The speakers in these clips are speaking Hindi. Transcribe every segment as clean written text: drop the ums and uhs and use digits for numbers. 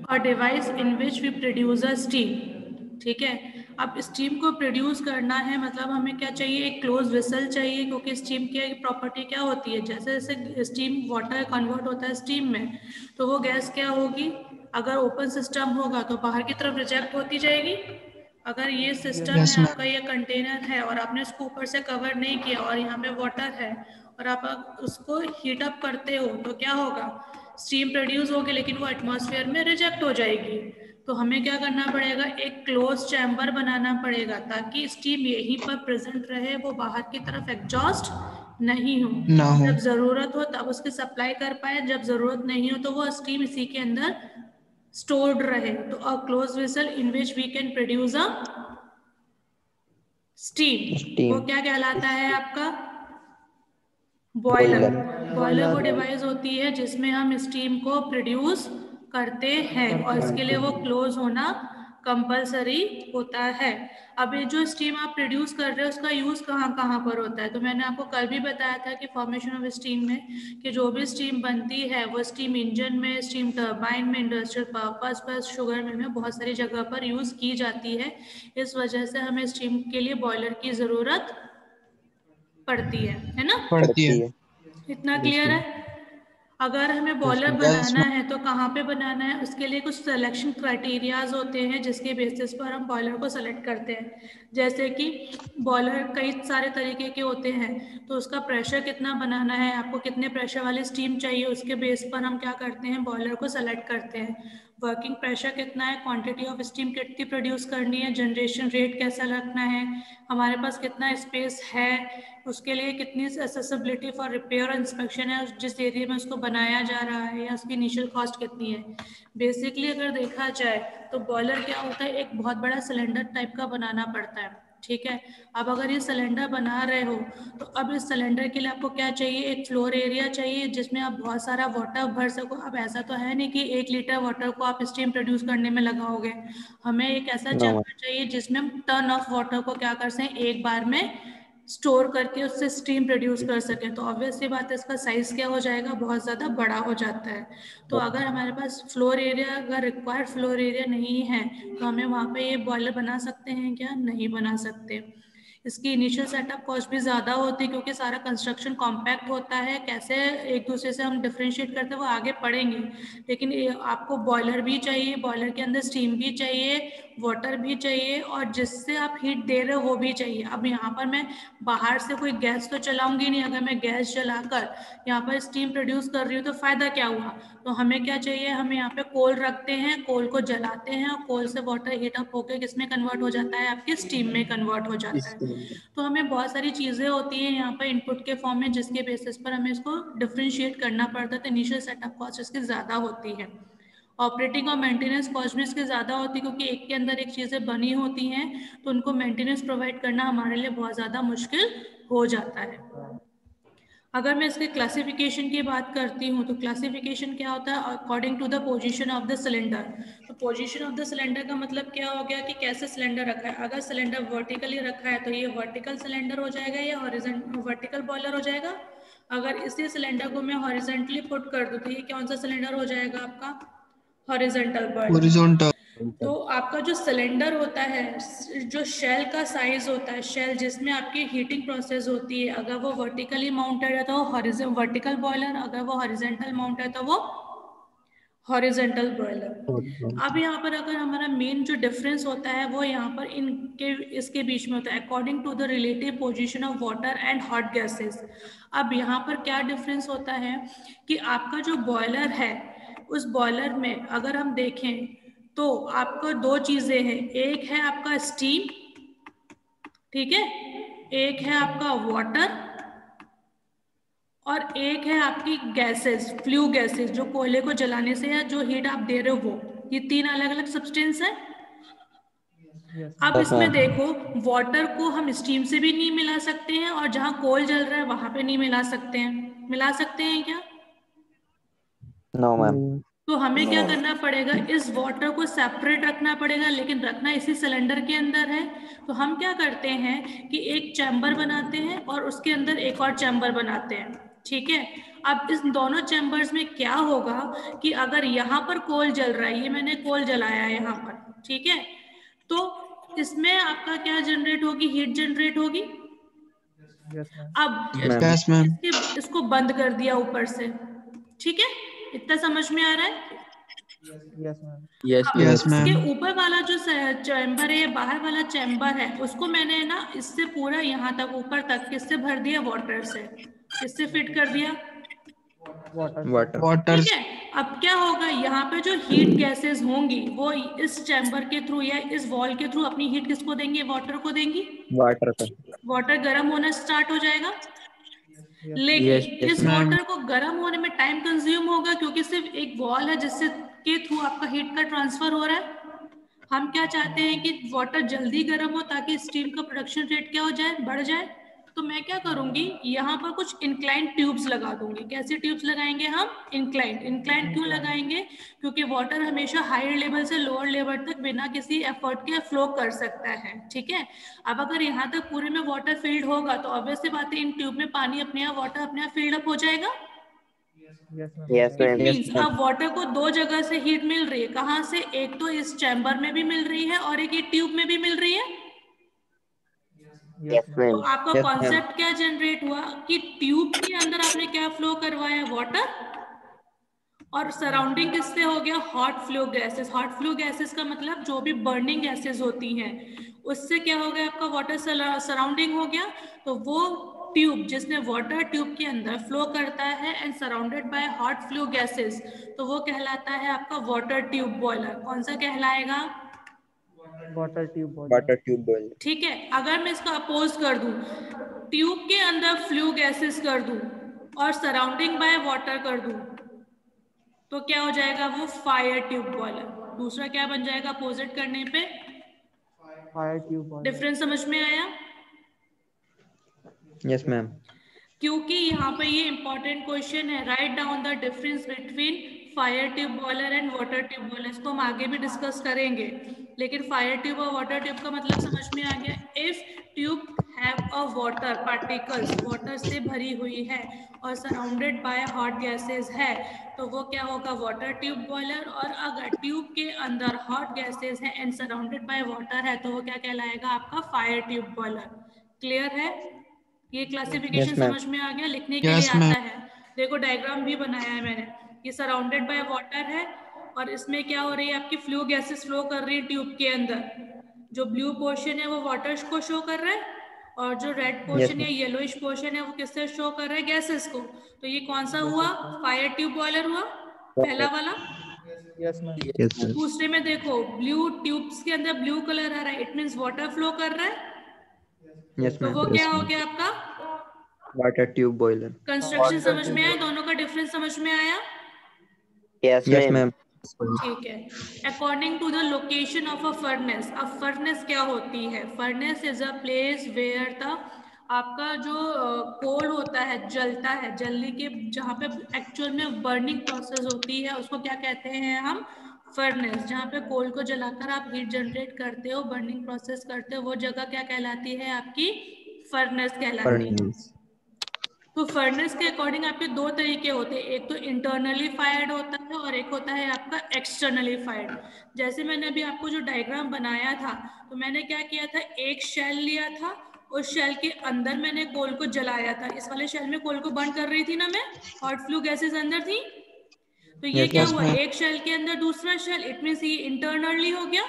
A device in which we produce a steam. ठीक है, अब स्टीम को प्रोड्यूस करना है मतलब हमें क्या चाहिए, एक क्लोज वेसल चाहिए, क्योंकि स्टीम की प्रॉपर्टी क्या होती है, जैसे जैसे स्टीम वाटर कन्वर्ट होता है स्टीम में, तो वो गैस क्या होगी, अगर ओपन सिस्टम होगा तो बाहर की तरफ रिजेक्ट होती जाएगी। अगर ये सिस्टम यस है मैम। आपका, ये कंटेनर है और आपने इसको ऊपर से कवर नहीं किया और यहाँ पे वाटर है और आप उसको हीट अप करते हो तो क्या होगा, स्टीम प्रोड्यूस होगी लेकिन वो एटमॉस्फेयर में रिजेक्ट हो जाएगी। तो हमें क्या करना पड़ेगा, एक क्लोज चैम्बर बनाना पड़ेगा ताकि स्टीम यहीं पर प्रेजेंट रहे, वो बाहर की तरफ एग्जॉस्ट नहीं हो। ना हो। जब जरूरत हो तब उसकी सप्लाई कर पाए, जब जरूरत नहीं हो तो वो स्टीम इसी के अंदर स्टोर्ड रहे। तो a close vessel in which we can produce a steam, वो स्टीम। क्या कहलाता है आपका, बॉयलर। बॉयलर। बॉयलर वो डिवाइस होती है जिसमें हम स्टीम को प्रोड्यूस करते हैं और इसके लिए वो क्लोज होना कंपलसरी होता है। अब ये जो स्टीम आप प्रोड्यूस कर रहे हो उसका यूज कहाँ कहाँ पर होता है, तो मैंने आपको कल भी बताया था कि फॉर्मेशन ऑफ स्टीम में कि जो भी स्टीम बनती है वो स्टीम इंजन में, स्टीम टरबाइन में, इंडस्ट्रियल पर्पस पर, शुगर मिल में बहुत सारी जगह पर यूज की जाती है। इस वजह से हमें स्टीम के लिए बॉयलर की जरूरत पड़ती है ना। पड़ती है। पड़ती है। इतना क्लियर है। अगर हमें बॉयलर यस बनाना मैम। है तो कहाँ पे बनाना है, उसके लिए कुछ सिलेक्शन क्राइटेरियाज होते हैं जिसके बेसिस पर हम बॉयलर को सेलेक्ट करते हैं। जैसे कि बॉयलर कई सारे तरीके के होते हैं, तो उसका प्रेशर कितना बनाना है, आपको कितने प्रेशर वाली स्टीम चाहिए, उसके बेस पर हम क्या करते हैं, बॉयलर को सेलेक्ट करते हैं। वर्किंग प्रेशर कितना है, क्वांटिटी ऑफ स्टीम कितनी प्रोड्यूस करनी है, जनरेशन रेट कैसा रखना है, हमारे पास कितना स्पेस है, उसके लिए कितनी एक्सेसिबिलिटी फॉर रिपेयर और इंस्पेक्शन है, जिस एरिया में उसको बनाया जा रहा है, या उसकी इनिशियल कॉस्ट कितनी है। बेसिकली अगर देखा जाए तो बॉयलर क्या होता है, एक बहुत बड़ा सिलेंडर टाइप का बनाना पड़ता है। ठीक है, अब अगर ये सिलेंडर बना रहे हो तो अब इस सिलेंडर के लिए आपको क्या चाहिए, एक फ्लोर एरिया चाहिए जिसमें आप बहुत सारा वाटर भर सको। अब ऐसा तो है नहीं कि 1 लीटर वाटर को आप स्टीम प्रोड्यूस करने में लगाओगे, हमें एक ऐसा नो मैम। चैम्बर चाहिए जिसमें हम टर्न ऑफ वाटर को क्या कर सकें, एक बार में स्टोर करके उससे स्टीम प्रोड्यूस कर सकें। तो ऑब्वियस सी बात है, इसका साइज क्या हो जाएगा, बहुत ज़्यादा बड़ा हो जाता है। तो अगर हमारे पास फ्लोर एरिया, अगर रिक्वायर्ड फ्लोर एरिया नहीं है तो हमें वहाँ पे ये बॉयलर बना सकते हैं क्या, नहीं बना सकते। इसकी इनिशियल सेटअप कॉस्ट भी ज़्यादा होती है क्योंकि सारा कंस्ट्रक्शन कॉम्पैक्ट होता है, कैसे एक दूसरे से हम डिफ्रेंशिएट करते हैं वो आगे पढ़ेंगे। लेकिन आपको बॉयलर भी चाहिए, बॉयलर के अंदर स्टीम भी चाहिए, वाटर भी चाहिए, और जिससे आप हीट दे रहे हो वो भी चाहिए। अब यहाँ पर मैं बाहर से कोई गैस तो चलाऊंगी नहीं, अगर मैं गैस जलाकर यहाँ पर स्टीम प्रोड्यूस कर रही हूँ तो फायदा क्या हुआ। तो हमें क्या चाहिए, हमें यहाँ पे कोल रखते हैं, कोल को जलाते हैं और कोल से वाटर हीट अप होकर किसमें कन्वर्ट हो जाता है, आपके स्टीम में कन्वर्ट हो जाता है। तो हमें बहुत सारी चीज़ें होती हैं यहाँ पर इनपुट के फॉर्म में, जिसके बेसिस पर हमें इसको डिफ्रेंशिएट करना पड़ता है। तो इनिशियल सेटअप कॉस्ट इसकी ज़्यादा होती है, ऑपरेटिंग और मेंटेनेंस कॉस्ट भी इसके ज़्यादा होती है क्योंकि एक के अंदर एक चीज़ें बनी होती हैं, तो उनको मेंटेनेंस प्रोवाइड करना हमारे लिए बहुत ज़्यादा मुश्किल हो जाता है। अगर मैं इसके क्लासिफिकेशन की बात करती हूँ तो क्लासिफिकेशन क्या होता है, according to the position of the cylinder. तो पोजीशन ऑफ द सिलेंडर का मतलब क्या हो गया कि कैसे सिलेंडर रखा है। अगर सिलेंडर वर्टिकली रखा है तो ये वर्टिकल सिलेंडर हो जाएगा या वर्टिकल बॉयलर हो जाएगा। अगर इसी सिलेंडर को मैं हॉरिजेंटली पुट कर दूँ तो ये कौन सा सिलेंडर हो जाएगा आपका, हॉरिजेंटल बॉयलर। हॉरिजॉन्टल। तो आपका जो सिलेंडर होता है, जो शेल का साइज होता है, शेल जिसमें आपकी हीटिंग प्रोसेस होती है, अगर वो वर्टिकली माउंटेड है तो वर्टिकल बॉयलर, अगर वो हॉरिजेंटल माउंट है तो वो हॉरिजेंटल बॉयलर। अब यहाँ पर अगर हमारा मेन जो डिफरेंस होता है वो यहाँ पर इनके इसके बीच में होता है, according to the relative position of water and hot gases. अब यहाँ पर क्या डिफरेंस होता है कि आपका जो बॉयलर है, उस बॉयलर में अगर हम देखें तो आपको दो चीजें हैं, एक है आपका स्टीम, ठीक है, एक है आपका वाटर, और एक है आपकी गैसेस, फ्लू गैसेस, जो कोयले को जलाने से या जो हीट आप दे रहे हो वो, ये तीन अलग अलग सब्सटेंस है। अब यस इसमें मैम। देखो, वाटर को हम स्टीम से भी नहीं मिला सकते हैं और जहां कोल जल रहा है वहां पे नहीं मिला सकते हैं, मिला सकते हैं क्या। No ma'am. तो हमें क्या करना पड़ेगा, इस वाटर को सेपरेट रखना पड़ेगा, लेकिन रखना इसी सिलेंडर के अंदर है। तो हम क्या करते हैं कि एक चैम्बर बनाते हैं और उसके अंदर एक और चैम्बर बनाते हैं। ठीक है। अब इस दोनों चैम्बर्स में क्या होगा कि अगर यहाँ पर कोल जल रहा है, ये मैंने कोल जलाया है यहाँ पर, ठीक है, तो इसमें आपका क्या जनरेट होगी, हीट जनरेट होगी। अब इसको बंद कर दिया ऊपर से, ठीक है, इतना समझ में आ रहा है। इसके ऊपर वाला जो चैम्बर है, बाहर वाला चैम्बर है, उसको मैंने ना इससे पूरा यहाँ तक ऊपर तक किससे भर दिया, वाटर से। किससे फिट कर दिया, वाटर। ठीक है। अब क्या होगा, यहाँ पे जो हीट गैसेस होंगी वो इस चैम्बर के थ्रू या इस वॉल के थ्रू अपनी हीट किसको देंगे, वाटर को देंगी। वाटर गर्म होना स्टार्ट हो जाएगा। लेकिन इस वाटर को गर्म होने में टाइम कंज्यूम होगा, क्योंकि सिर्फ एक वॉल है जिससे के थ्रू आपका हीट का ट्रांसफर हो रहा है। हम क्या चाहते हैं कि वाटर जल्दी गर्म हो ताकि स्टीम का प्रोडक्शन रेट क्या हो जाए, बढ़ जाए। तो मैं क्या करूंगी, यहाँ पर कुछ इंक्लाइन ट्यूब्स लगा दूंगी। कैसे ट्यूब्स लगाएंगे हम, इंक्लाइन क्यों लगाएंगे, क्योंकि वाटर हमेशा हायर लेवल से लोअर लेवल तक बिना किसी एफर्ट के फ्लो कर सकता है। ठीक है। अब अगर यहाँ तक पूरे में वाटर फिल्ड होगा तो ऑब्वियस सी बात है, इन ट्यूब में पानी अपने आप, वाटर अपने आप फिल्ड अप हो जाएगा। अब वाटर को दो जगह से हीट मिल रही है। कहाँ से, एक तो इस चैम्बर में भी मिल रही है और एक ये ट्यूब में भी मिल रही है। तो आपका कॉन्सेप्ट क्या जनरेट हुआ कि ट्यूब के अंदर आपने क्या फ्लो करवाया, वाटर, और सराउंडिंग किससे हो गया, hot flow gases. Hot flow gases का मतलब जो भी बर्निंग गैसेस होती हैं उससे क्या हो गया, आपका वाटर सराउंडिंग हो गया। तो वो ट्यूब जिसमें वाटर ट्यूब के अंदर फ्लो करता है and surrounded by hot flow gases, तो वो कहलाता है आपका वाटर ट्यूब बॉयलर। कौन सा कहलाएगा, वाटर ट्यूब बॉयलर। ठीक है। अगर मैं इसका अपोज कर दूं, ट्यूब के अंदर फ्लो गैसेस कर दूं और सराउंडिंग बाय वाटर कर दूं, तो क्या हो जाएगा, वो फायर ट्यूब बॉयलर। दूसरा क्या बन जाएगा अपोजिट करने पे, फायर ट्यूब बॉयलर। डिफरेंस समझ में आया। Yes ma'am. क्योंकि यहाँ पे ये इंपॉर्टेंट क्वेश्चन है, write down the difference between fire tube boiler and water tube boiler. इसको हम आगे भी डिस्कस करेंगे, लेकिन फायर ट्यूब और वाटर ट्यूब का मतलब समझ में आ गया। If tube have a water particles, water से भरी हुई है और सराउंडेड बाय हॉट गैसेस है, तो वो क्या होगा, वाटर ट्यूब बॉयलर। और अगर ट्यूब के अंदर हॉट गैसेस है एंड सराउंडेड बाय वाटर है, तो वो क्या कहलाएगा, आपका फायर ट्यूब बॉयलर। क्लियर है, ये क्लासिफिकेशन समझ में आ गया, लिखने के लिए आता है। देखो डायग्राम भी बनाया है मैंने, ये सराउंडेड बाय वाटर है और इसमें क्या हो रही है, आपकी फ्लो गैसेस फ्लो कर रही है ट्यूब के अंदर। जो ब्लू पोर्शन है वो वाटर को शो कर रहा है और जो रेड पोर्शन या येलोइश पोर्शन है वो किससे शो कर रहा है, गैसेस को। तो ये कौन सा हुआ, फायर ट्यूब बॉयलर हुआ, पहला वाला। दूसरे में देखो ब्लू ट्यूब्स के अंदर ब्लू कलर आ रहा है, इट मींस वाटर फ्लो कर रहा है। तो वो क्या हो गया आपका, वाटर ट्यूब बॉयलर। कंस्ट्रक्शन समझ में आया, दोनों का डिफरेंस समझ में आया। Yes ma'am. ठीक है। According to the location of a furnace, अब फर्नेस क्या होती है, furnace is a place where the, आपका जो कोल होता है, जलता है, जलने के जहाँ पे एक्चुअल में बर्निंग प्रोसेस होती है उसको क्या कहते हैं हम, फर्नेस। जहाँ पे कोल को जलाकर आप हीट जनरेट करते हो, बर्निंग प्रोसेस करते हो, वो जगह क्या कहलाती है, आपकी फर्नेस कहलाती है। तो फर्नेस के अकॉर्डिंग आपके दो तरीके होते हैं, एक तो इंटरनली फायर्ड होता है और एक होता है आपका एक्सटर्नली फायर्ड। जैसे मैंने अभी आपको जो डायग्राम बनाया था, तो मैंने क्या किया था, एक शेल लिया था, उस शेल के अंदर मैंने कोल को जलाया था। इस वाले शेल में कोल को बर्न कर रही थी ना मैं, हॉट फ्लू गैसेस अंदर थी। तो ये क्या हुआ, एक शेल के अंदर दूसरा शेल, इट मींस ये इंटरनली हो गया।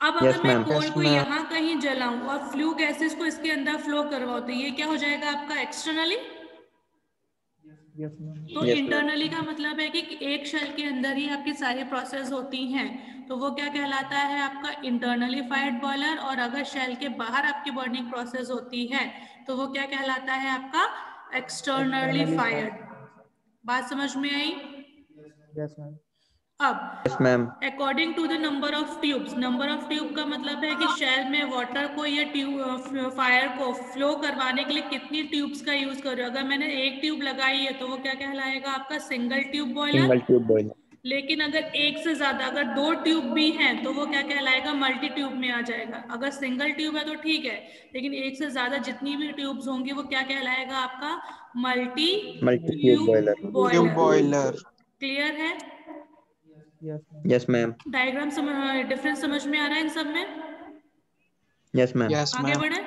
अब अगर मैं कोल को यहाँ कहीं जलाऊं और फ्लू गैसेस को इसके अंदर फ्लो करवाऊं, तो ये क्या हो जाएगा आपका एक्सटर्नली। तो इंटरनली का मतलब है कि एक शेल के अंदर ही आपकी सारी प्रोसेस होती हैं, तो वो क्या कहलाता है, आपका इंटरनली फायर्ड बॉयलर। और अगर शेल के बाहर आपकी बर्निंग प्रोसेस होती है तो वो क्या कहलाता है, आपका एक्सटर्नली फायर्ड। बात समझ में आई। अब according to the number of tubes, number of tube का मतलब है कि शेल में वाटर को या ट्यूब फायर को फ्लो करवाने के लिए कितनी ट्यूब्स का यूज कर रहे हो। अगर मैंने एक ट्यूब लगाई है तो वो क्या कहलाएगा, आपका सिंगल ट्यूब बॉयलर। लेकिन अगर एक से ज्यादा, अगर 2 ट्यूब भी हैं तो वो क्या कहलाएगा, मल्टी ट्यूब में आ जाएगा। अगर सिंगल ट्यूब है तो ठीक है, लेकिन एक से ज्यादा जितनी भी ट्यूब्स होंगी वो क्या कहलाएगा आपका, multi tube tube boiler. Clear है? Yes ma'am. डायग्राम डिफरेंस समझ में आ रहा है इन सब में? Yes ma'am. आगे बढ़े।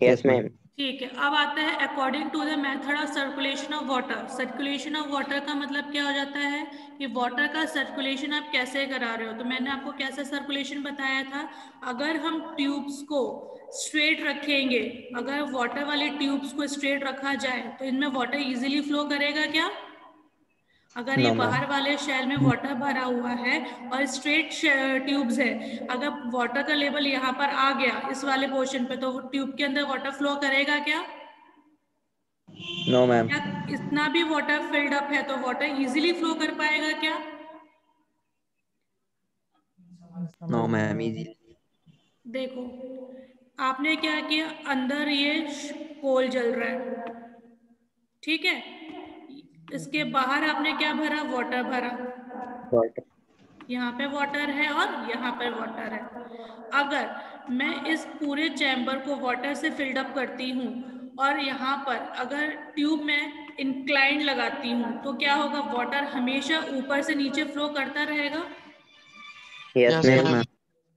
Yes ma'am. ठीक है, अब आता है according to the method of circulation of water. Circulation of water का मतलब क्या हो जाता है कि वाटर का सर्कुलेशन आप कैसे करा रहे हो। तो मैंने आपको कैसे सर्कुलेशन बताया था, अगर हम ट्यूब्स को स्ट्रेट रखेंगे, अगर वाटर वाली ट्यूब्स को स्ट्रेट रखा जाए तो इनमें वाटर इजीली फ्लो करेगा क्या? अगर ये बाहर वाले शेल में वाटर भरा हुआ है और स्ट्रेट ट्यूब्स है, अगर वाटर का लेवल यहाँ पर आ गया इस वाले पोर्शन पे, तो ट्यूब के अंदर वाटर फ्लो करेगा क्या? No ma'am. या इतना भी वाटर फिल्ड अप है तो वाटर इजीली फ्लो कर पाएगा क्या? No ma'am, easy. देखो, आपने क्या किया, अंदर ये कोल जल रहा है, ठीक है, इसके बाहर आपने क्या भरा, वाटर भरा। यहाँ पे वाटर है और यहाँ पे वाटर है। अगर मैं इस पूरे चैम्बर को वाटर से फिल्ड अप करती हूँ और यहाँ पर अगर ट्यूब में इंक्लाइन लगाती हूँ तो क्या होगा, वाटर हमेशा ऊपर से नीचे फ्लो करता रहेगा। Yes ma'am.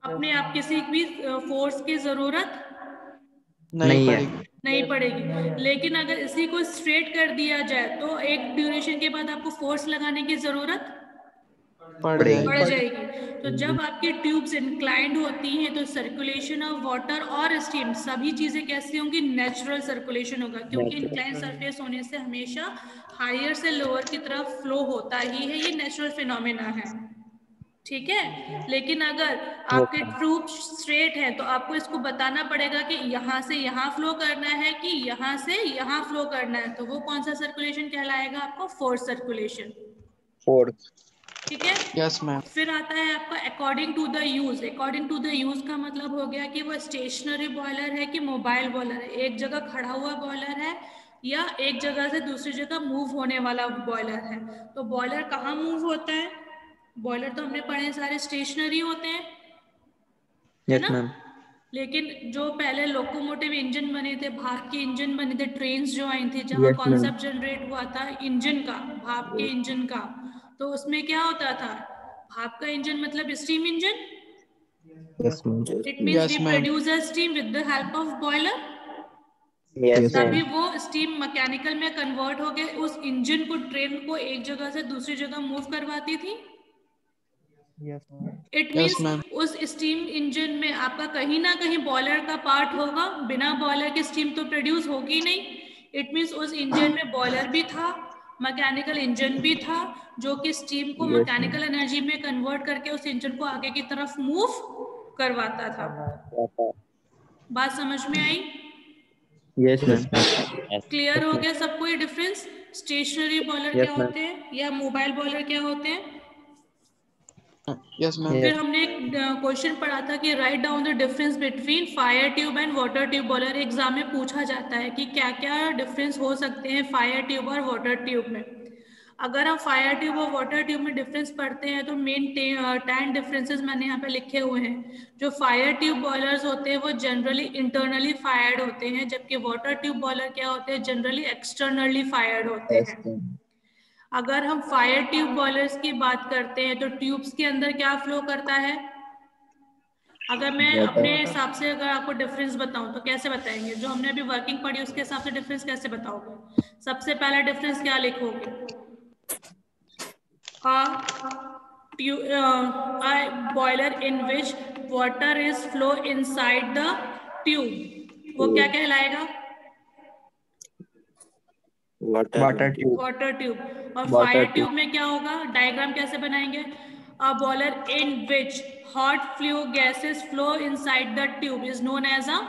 अपने आप किसी भी फोर्स की जरूरत नहीं पड़ेगी। लेकिन अगर इसी को स्ट्रेट कर दिया जाए तो एक ड्यूरेशन के बाद आपको फोर्स लगाने की जरूरत बढ़ जाएगी। तो जब आपकी ट्यूब्स इंक्लाइंड होती हैं तो सर्कुलेशन ऑफ वाटर और स्टीम सभी चीजें कैसी होंगी, नेचुरल सर्कुलेशन होगा, क्योंकि इंक्लाइंड सरफेस होने से हमेशा हायर से लोअर की तरफ फ्लो होता ही है, ये नेचुरल फिनोमेना है, ठीक है। लेकिन अगर आपके ट्यूब स्ट्रेट है तो आपको इसको बताना पड़ेगा कि यहाँ से यहाँ फ्लो करना है कि यहाँ से यहाँ फ्लो करना है, तो वो कौन सा सर्कुलेशन कहलाएगा आपको, फोर्स सर्कुलेशन। ठीक है। Yes ma'am. फिर आता है आपका according to the use. According to the use का मतलब हो गया कि वो स्टेशनरी बॉयलर है कि मोबाइल बॉयलर है, एक जगह खड़ा हुआ बॉयलर है या एक जगह से दूसरी जगह मूव होने वाला बॉयलर है। तो बॉयलर कहाँ मूव होता है, बॉयलर तो हमने पढ़े सारे स्टेशनरी होते हैं, है ना। लेकिन जो पहले लोकोमोटिव इंजन बने थे, भाप के इंजन बने थे, ट्रेन जो आई थी, जहाँ कॉन्सेप्ट जनरेट हुआ था इंजन का, भाप के इंजन का, तो उसमें क्या होता था, भाप का इंजन मतलब steam engine. It means we produce a steam with the help of boiler. तभी वो स्टीम मैकेनिकल में कन्वर्ट हो गए, उस इंजन को, ट्रेन को एक जगह से दूसरी जगह मूव करवाती थी। इट मीन्स उस स्टीम इंजन में आपका कहीं ना कहीं बॉयलर का पार्ट होगा, बिना बॉयलर की स्टीम तो प्रोड्यूस होगी नहीं। इट मीन्स उस इंजन में बॉयलर भी था, मैकेनिकल इंजन भी था, जो कि स्टीम को मैकेनिकल एनर्जी में कन्वर्ट करके उस इंजन को आगे की तरफ मूव करवाता था। बात समझ में आई? Yes ma'am. क्लियर हो गया सबको ये डिफरेंस, स्टेशनरी बॉयलर क्या होते हैं या मोबाइल बॉयलर क्या होते हैं? Yes ma'am. फिर हमने एक क्वेश्चन पढ़ा था कि right down the difference between fire tube and water tube boiler. Exam में पूछा जाता है कि क्या क्या डिफरेंस हो सकते हैं फायर ट्यूब और वाटर ट्यूब में। अगर हम फायर ट्यूब और वाटर ट्यूब में डिफरेंस पढ़ते हैं तो मेन 10 डिफरेंसेस मैंने यहाँ पे लिखे हुए हैं। जो फायर ट्यूब बॉयलर्स होते हैं वो जनरली इंटरनली फायर्ड होते हैं, जबकि वाटर ट्यूब बॉयलर क्या होते हैं, जनरली एक्सटर्नली फायर्ड होते हैं। अगर हम फायर ट्यूब बॉयलर्स की बात करते हैं तो ट्यूब्स के अंदर क्या फ्लो करता है, अगर मैं अपने हिसाब से अगर आपको डिफरेंस बताऊं तो कैसे बताएंगे, जो हमने अभी वर्किंग पढ़ी उसके हिसाब से डिफरेंस कैसे बताओगे? सबसे पहला डिफरेंस क्या लिखोगे, a boiler in which water is flow inside the tube, वो क्या कहलाएगा, वाटर ट्यूब। और फायर ट्यूब में क्या होगा, डायग्राम कैसे बनाएंगे, a boiler in which hot flue gases flow inside the tube is known as a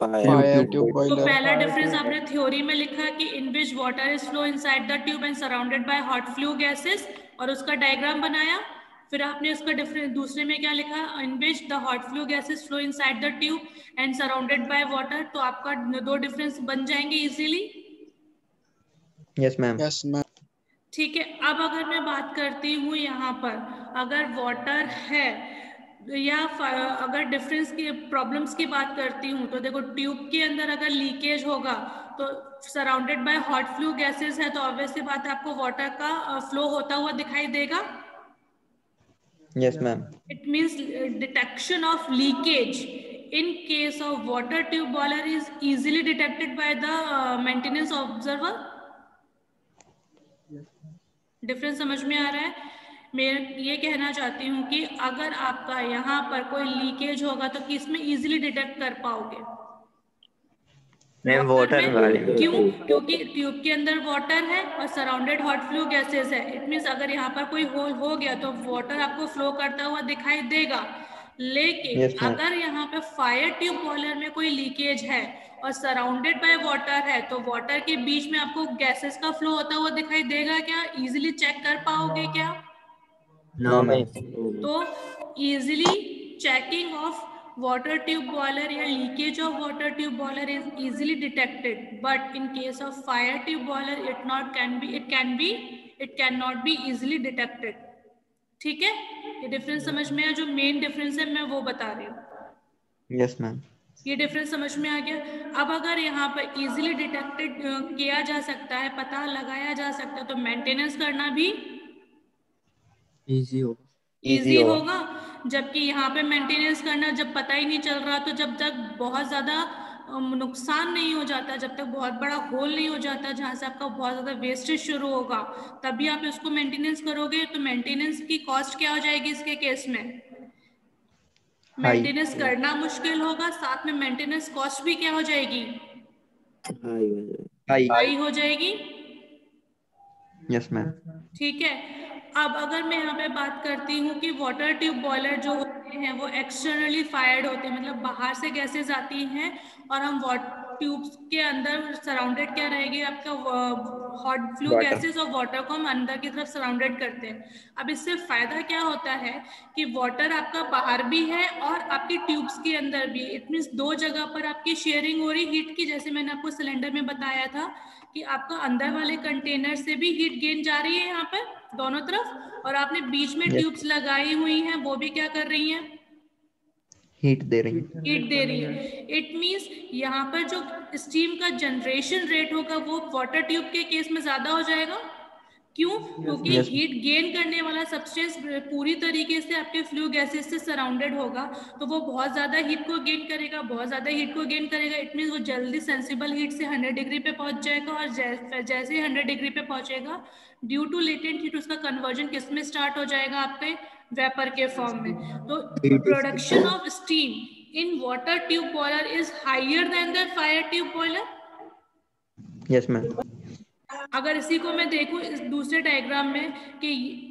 fire tube boiler. तो पहला डिफरेंस आपने थ्योरी में लिखा कि in which water is flow inside the tube and surrounded by hot flue gases, और उसका डायग्राम बनाया। फिर आपने उसका डिफरेंस दूसरे में क्या लिखा, in which the hot flue gases flow inside the tube and surrounded by water. तो आपका 2 डिफरेंस बन जाएंगे इजीली। Yes ma'am. ठीक है, अब अगर मैं बात करती हूँ यहाँ पर, अगर वाटर है या अगर डिफरेंस की प्रॉब्लम्स की बात करती हूँ, तो देखो ट्यूब के अंदर अगर लीकेज होगा तो surrounded by hot flue gases है, तो ऑब्वियसली बात है आपको वाटर का फ्लो होता हुआ दिखाई देगा। Yes, ma'am. It means detection of leakage in case of water tube boiler is easily detected by the maintenance observer. Difference समझ में आ रहा है? मैं ये कहना चाहती हूँ कि अगर आपका यहाँ पर कोई लीकेज होगा तो किसमें इजीली डिटेक्ट कर पाओगे? मैम वाटर वाले में। क्यों? क्योंकि ट्यूब के अंदर वाटर है और सराउंडेड हॉट फ्लू गैसेस है। इट मीन्स अगर यहाँ पर कोई होल हो गया तो वाटर आपको फ्लो करता हुआ दिखाई देगा। लेकिन Yes, ma'am. अगर यहाँ पे फायर ट्यूब बॉयलर में कोई लीकेज है और सराउंडेड बाय वाटर है, तो वाटर के बीच में आपको गैसेस का फ्लो होता हुआ दिखाई देगा क्या? इजीली चेक कर पाओगे क्या? No, ma'am. तो easily checking of water tube boiler या leakage of water tube boiler is easily detected, but in case of fire tube boiler it cannot be easily detected. ठीक है, ये डिफरेंस समझ में आया? जो मेन डिफरेंस है मैं वो बता रही हूँ। Yes, ma'am. ये डिफरेंस समझ में आ गया। अब अगर यहाँ पर इजीली डिटेक्टेड किया जा सकता है, पता लगाया जा सकता है, तो मेंटेनेंस करना भी इजी होगा। जबकि यहाँ पे मेंटेनेंस करना जब पता ही नहीं चल रहा, तो जब तक बहुत ज़्यादा नुकसान नहीं हो जाता, जब तक बहुत बड़ा होल नहीं हो जाता जहाँ से आपका बहुत ज़्यादा वेस्टेज शुरू होगा, तभी आप इसको मेंटेनेंस करोगे। तो मेंटेनेंस की कॉस्ट क्या हो जाएगी इसके केस में? मेंटेनेंस करना मुश्किल होगा, साथ में मेंटेनेंस कॉस्ट भी क्या हो जाएगी? हाई हो जाएगी। Yes, ma'am. ठीक है, अब अगर मैं यहाँ पे बात करती हूँ कि वाटर ट्यूब बॉयलर जो होते हैं वो एक्सटर्नली फायर्ड होते हैं, मतलब बाहर से गैसेस आती हैं और हम वाटर ट्यूब्स के अंदर सराउंडेड क्या रहेगी आपका हॉट फ्लू गैसेस और वाटर को हम अंदर की तरफ सराउंडेड करते हैं। अब इससे फायदा क्या होता है कि वाटर आपका बाहर भी है और आपकी ट्यूब्स के अंदर भी। इट मीन्स दो जगह पर आपकी शेयरिंग हो रही हीट की, जैसे मैंने आपको सिलेंडर में बताया था कि आपका अंदर वाले कंटेनर से भी हीट गेन जा रही है यहाँ पे दोनों तरफ, और आपने बीच में ट्यूब्स लगाई हुई हैं, वो भी क्या कर रही हैं? हीट दे रही है। इट मीन्स यहाँ पर जो स्टीम का जनरेशन रेट होगा वो वाटर ट्यूब के केस में ज्यादा हो जाएगा। क्यों? क्योंकि हीट गेन करने वाला सब्सटेंस पूरी तरीके से आपके फ्लू गैसेस से सराउंडेड होगा, तो वो बहुत ज्यादा हीट को गेन करेगा, बहुत ज्यादा हीट को गेन करेगा। इट मीन्स वो जल्दी सेंसिबल हीट से 100 डिग्री पे पहुंच जाएगा, और जैसे ही 100 डिग्री पे पहुंचेगा, ड्यू टू लेटेंट हीट उसका कन्वर्जन किस में स्टार्ट हो जाएगा? आपके वेपर के फॉर्म में। तो production of steam in water tube boiler is higher than the fire tube boiler. Yes, ma'am. अगर इसी को मैं देखूं इस दूसरे डायग्राम में कि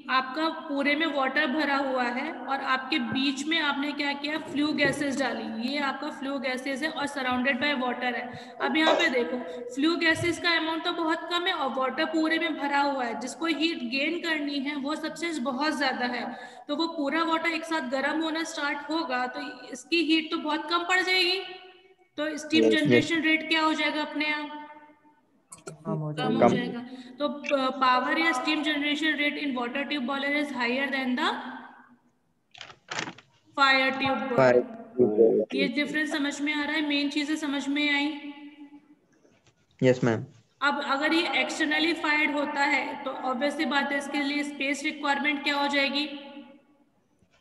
आपका पूरे में वाटर भरा हुआ है और आपके बीच में आपने क्या किया? फ्लू गैसेस डाली। ये आपका फ्लू गैसेस है और सराउंडेड बाय वाटर है। अब यहाँ पे देखो फ्लू गैसेस का अमाउंट तो बहुत कम है और वाटर पूरे में भरा हुआ है। जिसको हीट गेन करनी है वो सब्सटेंस बहुत ज्यादा है, तो वो पूरा वाटर एक साथ गर्म होना स्टार्ट होगा तो इसकी हीट तो बहुत कम पड़ जाएगी। तो स्टीम जनरेशन रेट क्या हो जाएगा? अपने आप कम हो जाएगा। तो पावर या steam generation rate in water tube boiler is higher than the fire tube boiler. ये डिफरेंस समझ में आ रहा है? मेन चीजें समझ में आई? Yes ma'am. अब अगर ये एक्सटर्नली फायर्ड होता है तो ऑब्वियसली बात है इसके लिए स्पेस रिक्वायरमेंट क्या हो जाएगी?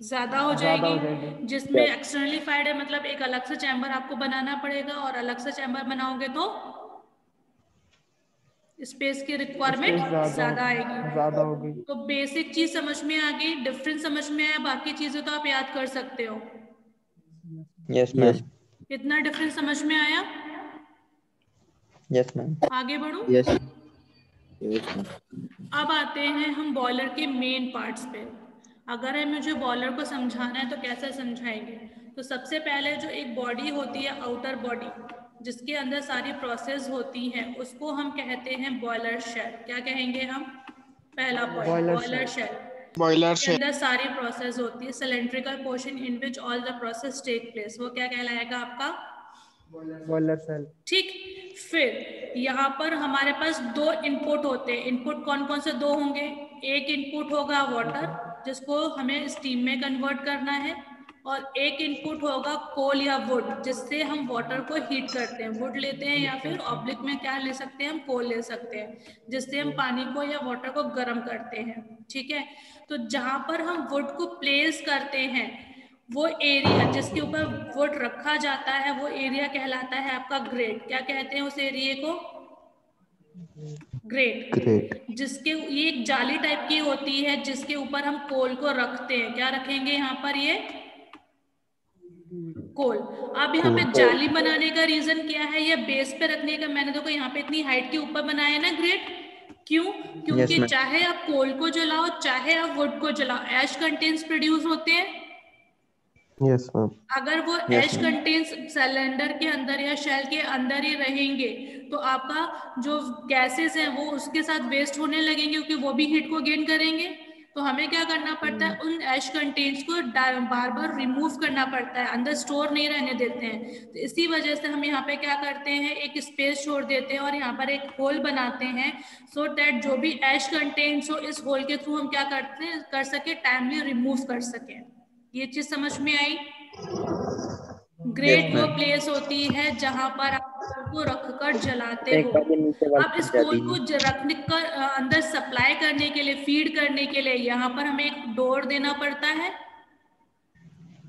ज्यादा हो जाएगी। जिसमें एक्सटर्नली फायर्ड है मतलब एक अलग से चैम्बर आपको बनाना पड़ेगा, और अलग से चैम्बर बनाओगे तो स्पेस की रिक्वायरमेंट ज्यादा आएगी। तो बेसिक चीज समझ में आ गई, डिफरेंस समझ में आया, बाकी चीजें तो आप याद कर सकते हो। Yes ma'am. इतना डिफरेंस समझ में आया? Yes ma'am. आगे बढ़ो। यस। अब आते हैं हम बॉयलर के मेन पार्ट्स पे। अगर हमें मुझे बॉयलर को समझाना है तो कैसे समझाएंगे? तो सबसे पहले जो एक बॉडी होती है आउटर बॉडी, जिसके अंदर सारी प्रोसेस होती हैं, उसको हम कहते हैं बॉयलर शेल। क्या कहेंगे हम? पहला point boiler shell. Boiler shell के अंदर सारी प्रोसेस होती है। Cylindrical portion in which all the process take place, वो क्या कहलाएगा आपका? Boiler shell. ठीक। फिर यहाँ पर हमारे पास दो इनपुट होते हैं। इनपुट कौन कौन से दो होंगे? एक इनपुट होगा वाटर, जिसको हमें स्टीम में कन्वर्ट करना है, और एक इनपुट होगा कोल या वुड, जिससे हम वाटर को हीट करते हैं। वुड लेते हैं या फिर ऑब्लिक में क्या ले सकते हैं, हम कोल ले सकते हैं, जिससे हम पानी को या वाटर को गर्म करते हैं। ठीक है, तो जहां पर हम वुड को प्लेस करते हैं, वो एरिया जिसके ऊपर वुड रखा जाता है, वो एरिया कहलाता है आपका ग्रेट। क्या कहते हैं उस एरिया को? ग्रेट। जिसके ये एक जाली टाइप की होती है, जिसके ऊपर हम कोल को रखते हैं। क्या रखेंगे यहाँ पर? ये कोल। अब यहाँ पे जाली बनाने का रीजन क्या है, या बेस पे रखने का? मैंने देखो यहाँ पे इतनी हाइट के ऊपर बनाया ना ग्रेट। क्यों? क्योंकि चाहे आप कोल को जलाओ चाहे आप वुड को जलाओ, ऐश कंटेंट्स प्रोड्यूस होते हैं। Yes ma'am. अगर वो ऐश कंटेंट्स सिलेंडर के अंदर या शेल के अंदर ही रहेंगे, तो आपका जो गैसेस हैं वो उसके साथ वेस्ट होने लगेंगे, क्योंकि वो भी हीट को गेन करेंगे। तो हमें क्या करना पड़ता है, उन ऐश कंटेंट्स को बार बार रिमूव करना पड़ता है, अंदर स्टोर नहीं रहने देते हैं। तो इसी वजह से हम यहाँ पे क्या करते हैं, एक स्पेस छोड़ देते हैं और यहाँ पर एक होल बनाते हैं, सो दैट जो भी ऐश कंटेंट्स हो इस होल के थ्रू हम क्या करते हैं, कर सके, टाइमली रिमूव कर सके। ये चीज समझ में आई? ग्रेट वो प्लेस होती है जहां पर आप कोल को रखकर जलाते हो। अब इस कोल को रखने कर अंदर सप्लाई करने के लिए, फीड करने के लिए यहाँ पर हमें एक डोर देना पड़ता है,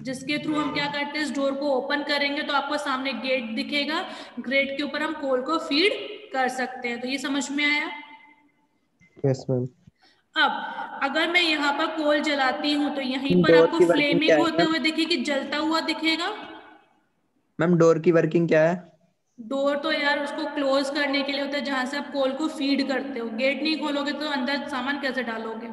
जिसके थ्रू हम क्या करते हैं, इस डोर को ओपन करेंगे तो आपको सामने गेट दिखेगा। गेट के ऊपर हम कोल को फीड कर सकते हैं। तो ये समझ में आया? Yes ma'am. अब अगर मैं यहाँ पर कोल जलाती हूँ तो यहीं पर आपको फ्लेमिंग होते हुए दिखेगी, जलता हुआ दिखेगा। मैम डोर की वर्किंग क्या है? डोर तो यार उसको क्लोज करने के लिए होता है, जहां से आप कोल को फीड करते हो। गेट नहीं खोलोगे तो अंदर सामान कैसे डालोगे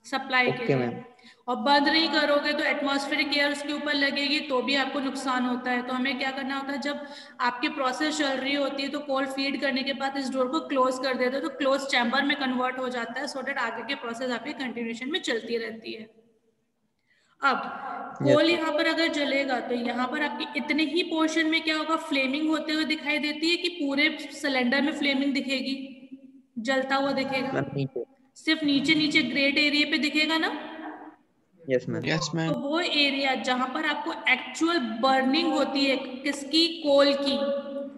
सप्लाई के लिए? और बंद नहीं करोगे तो एटमॉस्फेरिक एयर उसके ऊपर लगेगी, तो भी आपको नुकसान होता है। तो हमें क्या करना होता है, जब आपकी प्रोसेस चल रही होती है तो कोल फीड करने के बाद इस डोर को क्लोज कर देते हो, तो क्लोज चैम्बर में कन्वर्ट हो जाता है, सो दैट आगे की प्रोसेस आपकी कंटिन्यूएशन में चलती रहती है। अब कोल यहाँ पर अगर जलेगा तो यहाँ पर आपके इतने ही पोर्शन में क्या होगा, फ्लेमिंग होते हुए दिखाई देती है, कि पूरे सिलेंडर में फ्लेमिंग दिखेगी, जलता हुआ दिखेगा? सिर्फ नीचे नीचे ग्रेट एरिया पे दिखेगा ना? Yes ma'am. Yes ma'am. तो वो एरिया जहां पर आपको एक्चुअल बर्निंग होती है, किसकी? कोल की,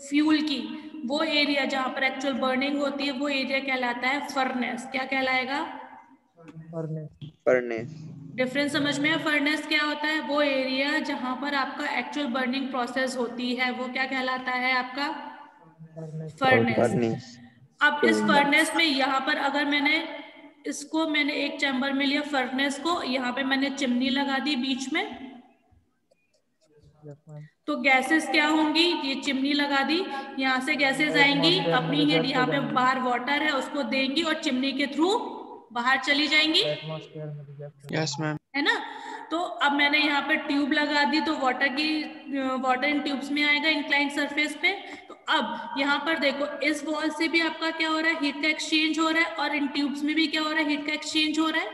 फ्यूल की। वो एरिया जहां पर एक्चुअल बर्निंग होती है, वो एरिया कहलाता है फर्नेस। क्या कहलाएगा? फर्नेस। डिफरेंस समझ में है? फर्नेस क्या होता है? वो एरिया जहां पर आपका एक्चुअल बर्निंग प्रोसेस होती है, वो क्या कहलाता है आपका? फर्नेस। अब इस फर्नेस में यहाँ पर अगर मैंने एक चैम्बर में लिया फर्नेस को, यहाँ पे मैंने चिमनी लगा दी बीच में, तो गैसेस क्या होंगी? ये चिमनी लगा दी, यहाँ से गैसेस आएंगी, अपनी हीट यहाँ पे बाहर वाटर है उसको देंगी और चिमनी के थ्रू बाहर चली जाएंगी। Yes ma'am. है ना? तो अब मैंने यहाँ पे ट्यूब लगा दी, तो वाटर इन ट्यूब्स में आएगा इंक्लाइंड सरफेस पे। तो अब यहाँ पर देखो, इस वॉल से भी आपका क्या हो रहा है, हीट का एक्सचेंज हो रहा है, और इन ट्यूब्स में भी क्या हो रहा है, हीट का एक्सचेंज हो रहा है।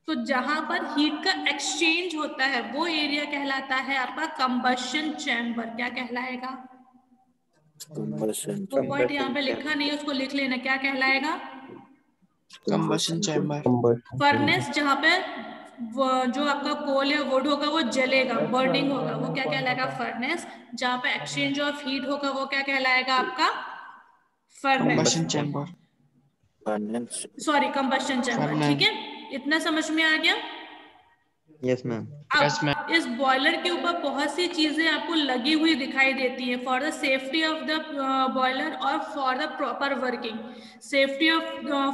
तो जहां पर हीट का एक्सचेंज होता है वो एरिया कहलाता है आपका कंबशन चैम्बर। क्या कहलाएगा? वो पॉइंट यहाँ पे लिखा नहीं है, उसको लिख लेना। क्या कहलाएगा? Combustion chamber. फर्नेस जहाँ पे जो आपका कोल या वुड होगा वो जलेगा, बर्निंग होगा, वो क्या कहलाएगा? फर्नेस। जहाँ पे एक्सचेंज ऑफ हीट होगा वो क्या कहलाएगा आपका? फर्नेस। Sorry, combustion chamber. ठीक है, इतना समझ में आ गया? Yes ma'am. अब इस बॉयलर के ऊपर बहुत सी चीजें आपको लगी हुई दिखाई देती है, for the safety of the boiler और for the proper working. Safety of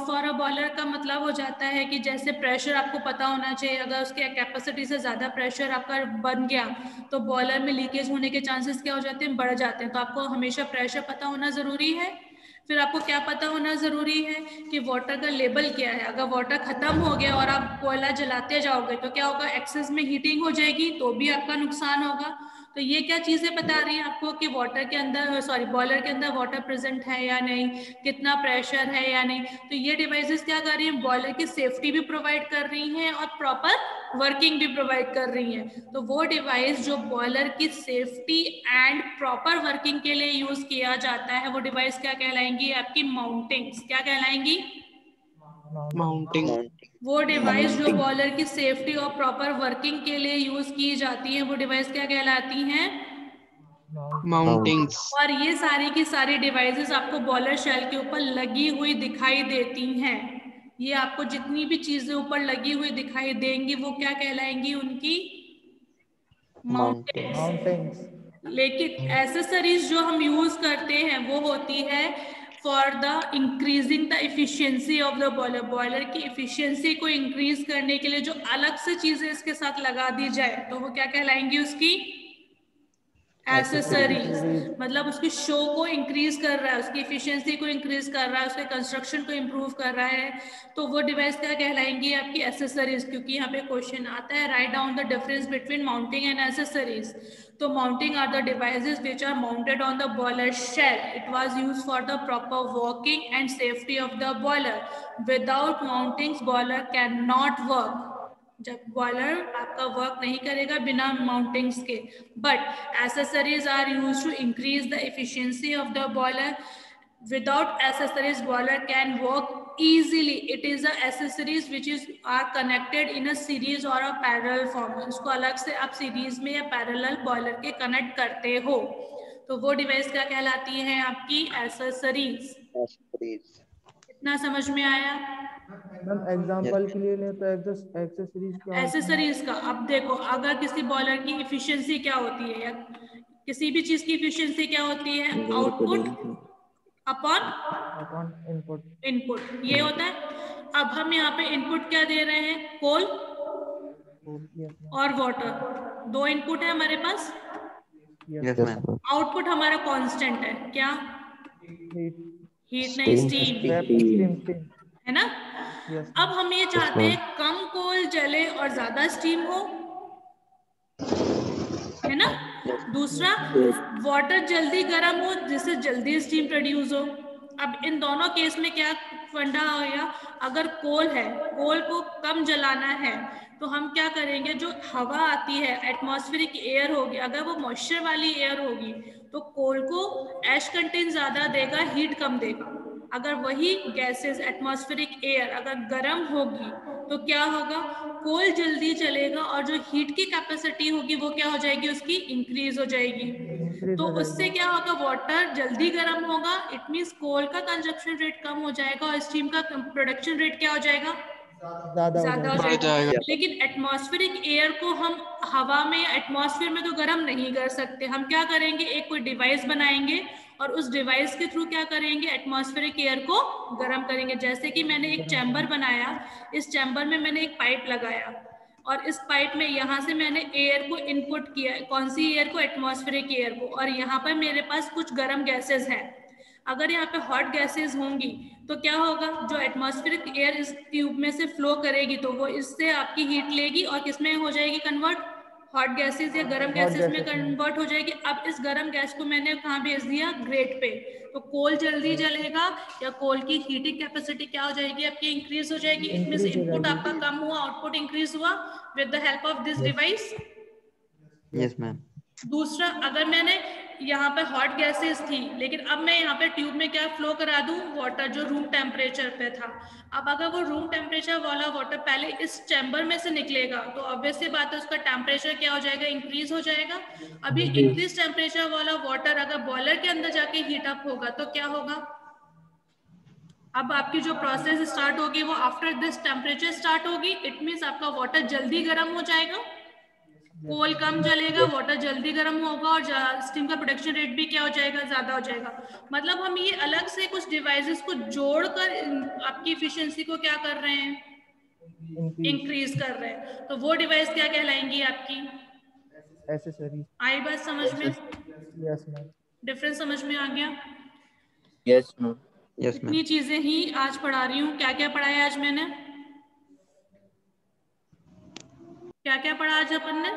for a boiler का मतलब हो जाता है कि जैसे प्रेशर आपको पता होना चाहिए, अगर उसके कैपेसिटी से ज्यादा प्रेशर आपका बन गया तो बॉयलर में लीकेज होने के चांसेस क्या हो जाते हैं, बढ़ जाते हैं। तो आपको हमेशा प्रेशर पता होना जरूरी है। फिर आपको क्या पता होना जरूरी है कि वाटर का लेवल क्या है। अगर वाटर खत्म हो गया और आप कोयला जलाते जाओगे तो क्या होगा, एक्सेस में हीटिंग हो जाएगी, तो भी आपका नुकसान होगा। तो ये क्या चीजें बता रही हैं आपको कि वाटर के अंदर, सॉरी, बॉयलर के अंदर वाटर प्रेजेंट है या नहीं, कितना प्रेशर है या नहीं। तो ये डिवाइसेस क्या कर रही हैं, बॉयलर की सेफ्टी भी प्रोवाइड कर रही हैं और प्रॉपर वर्किंग भी प्रोवाइड कर रही हैं। तो वो डिवाइस जो बॉयलर की सेफ्टी एंड प्रॉपर वर्किंग के लिए यूज किया जाता है, वो डिवाइस क्या कहलाएंगी? आपकी माउंटिंग्स। क्या कहलाएंगी? माउंटिंग। वो डिवाइस जो बॉयलर की सेफ्टी और प्रॉपर वर्किंग के लिए यूज की जाती है, वो डिवाइस क्या कहलाती हैं? माउंटिंग्स। और ये सारी की सारी डिवाइसेस आपको बॉयलर शेल के ऊपर लगी हुई दिखाई देती हैं। ये आपको जितनी भी चीजें ऊपर लगी हुई दिखाई देंगी वो क्या कहलाएंगी? उनकी माउंटिंग्स। लेकिन एसेसरीज जो हम यूज करते हैं वो होती है for the increasing the efficiency of the boiler. Boiler की इफिशियंसी को इंक्रीज करने के लिए जो अलग से चीजें इसके साथ लगा दी जाए तो वो क्या कहलाएंगी? उसकी एसेसरीज। मतलब उसकी शो को इंक्रीज कर रहा है, उसकी इफिशियंसी को इंक्रीज कर रहा है, उसके कंस्ट्रक्शन को इम्प्रूव कर रहा है, तो वो डिवाइस क्या कहलाएंगी? आपकी एसेसरीज। क्योंकि यहाँ पे क्वेश्चन आता है write down the difference between mounting and accessories. तो mounting are the devices which are mounted on the boiler shell. It was used for the proper working and safety of the boiler. Without mountings boiler can not work. जब बॉयलर आपका वर्क नहीं करेगा बिना माउंटिंग्स के। But accessories are used to increase the efficiency of the boiler. Without accessories, boiler can work easily. It is the accessories which is are connected in a series or a parallel form. इसको अलग से आप सीरीज में या पैरेलल बॉयलर के कनेक्ट करते हो तो वो डिवाइस क्या कहलाती है? आपकी एसेसरीज। इतना समझ में आया? मैम एग्जांपल के लिए ले तो एक्सेसरीज क्या होती है? एसेसरीज का अब देखो, अगर किसी बॉयलर की इफिशियंसी क्या होती है या किसी भी चीज की इफिशियंसी क्या होती है? Output upon input. ये होता है। अब हम यहाँ पे इनपुट क्या दे रहे हैं? कोल और वाटर। दो इनपुट है हमारे पास। आउटपुट हमारा कांस्टेंट है। क्या? हीट नहीं, स्टीम है ना। अब हम ये चाहते हैं कम कोल जले और ज्यादा स्टीम हो, है ना। दूसरा, वाटर जल्दी गर्म हो जिससे जल्दी स्टीम प्रोड्यूस हो। अब इन दोनों केस में क्या फंडा हो गया? अगर कोल है, कोल को कम जलाना है तो हम क्या करेंगे? जो हवा आती है, एटमॉस्फेरिक एयर होगी, अगर वो मॉइस्चर वाली एयर होगी तो कोल को एश कंटेंट ज्यादा देगा, हीट कम देगा। अगर वही गैसेस, एटमॉस्फेरिक एयर अगर गर्म होगी तो क्या होगा? कोल जल्दी चलेगा और जो हीट की कैपेसिटी होगी वो क्या हो जाएगी? उसकी इंक्रीज हो जाएगी। तो उससे क्या होगा? वाटर जल्दी गर्म होगा। इट मींस कोल का कंजप्शन रेट कम हो जाएगा और स्टीम का प्रोडक्शन रेट क्या हो जाएगा? ज्यादा हो जाएगा। लेकिन एटमॉस्फेरिक एयर को हम हवा में या एटमॉस्फेयर में तो गर्म नहीं कर सकते। हम क्या करेंगे? एक कोई डिवाइस बनाएंगे और उस डिवाइस के थ्रू क्या करेंगे? एटमॉस्फेरिक एयर को गर्म करेंगे। जैसे कि मैंने एक चैम्बर बनाया, इस चैम्बर में मैंने एक पाइप लगाया और इस पाइप में यहाँ से मैंने एयर को इनपुट किया। कौन सी एयर को? एटमॉस्फेरिक एयर को। और यहाँ पर मेरे पास कुछ गर्म गैसेस हैं। अगर यहाँ पे हॉट गैसेस होंगी तो क्या होगा? जो एटमॉस्फेरिक एयर इस ट्यूब में से फ्लो करेगी तो वो इससे आपकी हीट लेगी और किसमें हो जाएगी कन्वर्ट? हॉट गैसेस या गर्म गैसेस में कन्वर्ट हो जाएगी। अब इस गर्म गैस को मैंने कहाँ भेज दिया? ग्रेट पे। तो कोल जल्दी जलेगा या कोल की हीटिंग कैपेसिटी क्या हो जाएगी? आपकी इंक्रीज हो जाएगी। इट मींस इनपुट आपका कम हुआ, आउटपुट इंक्रीज हुआ with the help of this device. Yes ma'am. दूसरा, अगर मैंने यहाँ पे हॉट गैसेस थी लेकिन अब मैं यहाँ पे ट्यूब में क्या फ्लो करा दूं? वाटर, जो रूम टेम्परेचर पे था। अब अगर वो रूम टेम्परेचर वाला वाटर पहले इस चैम्बर में से निकलेगा तो ऑब्वियसली बात है उसका टेम्परेचर क्या हो जाएगा? इंक्रीज हो जाएगा। अभी इंक्रीज टेम्परेचर वाला वाटर अगर बॉयलर के अंदर जाके हीट अप होगा तो क्या होगा? अब आपकी जो प्रोसेस स्टार्ट होगी वो आफ्टर दिस टेम्परेचर स्टार्ट होगी। इट मीन्स आपका वाटर जल्दी गर्म हो जाएगा, कोल कम जलेगा, वाटर जल्दी गर्म होगा और स्टीम का प्रोडक्शन रेट भी क्या हो जाएगा? ज्यादा हो जाएगा। मतलब हम ये अलग से कुछ डिवाइसेस को जोड़कर आपकी इफिशियंसी को क्या कर रहे हैं? इंक्रीज कर रहे हैं। तो वो डिवाइस क्या कहलाएंगी? आपकी एसेसरीज। आई बात समझ में? Yes ma'am. डिफरेंस समझ में आ गया? Yes ma'am. Yes ma'am. इतनी चीजें ही आज पढ़ा रही हूँ। क्या क्या पढ़ाया आज मैंने? क्या क्या पढ़ा आज अपन ने?